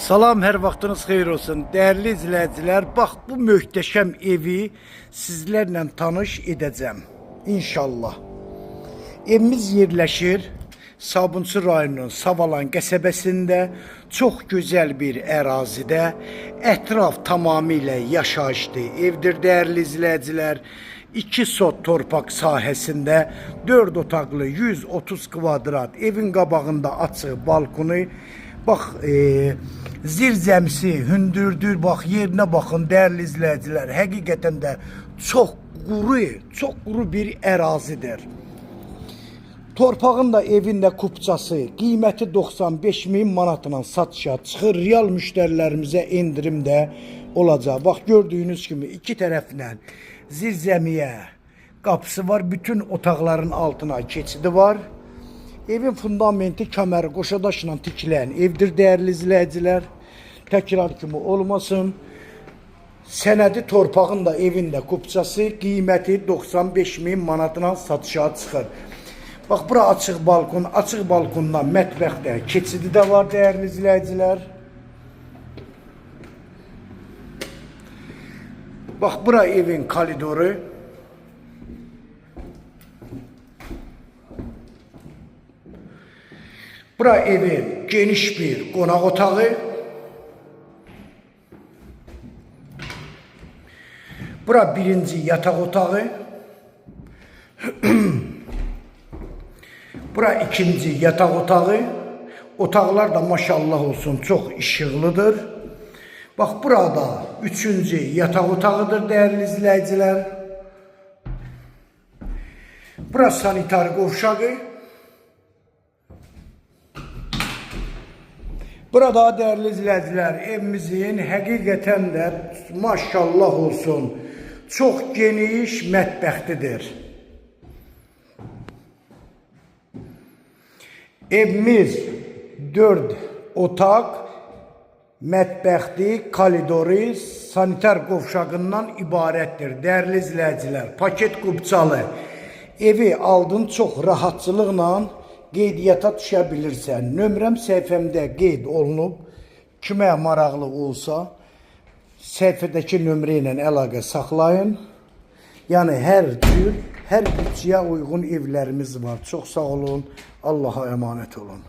Salam, hər vaxtınız xeyir olsun. Dəyərli izləyicilər, bax bu möhtəşəm evi sizlərlə tanış edəcəm. İnşallah. Evimiz yerləşir Sabunçu rayonunun Savalan qəsəbəsində, çox gözəl bir ərazidə, ətraf tamamilə yaşayışlı evdir dəyərli izləyicilər. 2 sot torpaq sahəsində 4 otaqlı 130 kvadrat evin qabağında açıq balkonu. Bax, zirzəmsi, hündürdür, bax, yerinə baxın, dəyərli izləyicilər. Həqiqətən də çox quru bir ərazidir. Torpağın da evin də kupçası, qiyməti 95.000 manatla satışa çıxır. Real müştərilərimizə endirim də olacaq. Bax, gördüyünüz kimi iki tərəflə zirzəmiyə qapısı var. Bütün otaqların altına keçidi var. Evin fundamenti kəməri qoşadaşla tikilən evdir dəyərli izləyicilər. Təkrar kimi olmasın. Sənədi torpağın da evin də kupçası, qiyməti 95.000 manatla satışa çıxır. Bax, bura açıq balkon, açıq balkondan mətbəxdə keçidi də var dəyərli izləyicilər. Bax, bura evin koridoru. Bura evin geniş bir qonaq otağı. Bura birinci yataq otağı. Bura ikinci yataq otağı. Otaqlar da maşallah olsun çox işıqlıdır. Bax, burada üçüncü yataq otağıdır dəyərli izləyicilər. Bura sanitar qovşağı. Burada dəyərli izləyicilər, evimizin həqiqətən də maşallah olsun çox geniş mətbəxtidir. Evimiz 4 otaq, mətbəxti, koridoru, sanitar qovşağından ibarətdir. Dəyərli izləyicilər, paket qubçalı evi aldın çox rahatçılıqla qeydiyyata düşə bilirsən. Nömrəm səhifəmdə qeyd olunub. Kimə maraqlı olsa, səhifədəki nömrə ilə əlaqə saxlayın. Yəni, hər cür, hər bütçəyə uyğun evlərimiz var. Çox sağ olun. Allaha əmanət olun.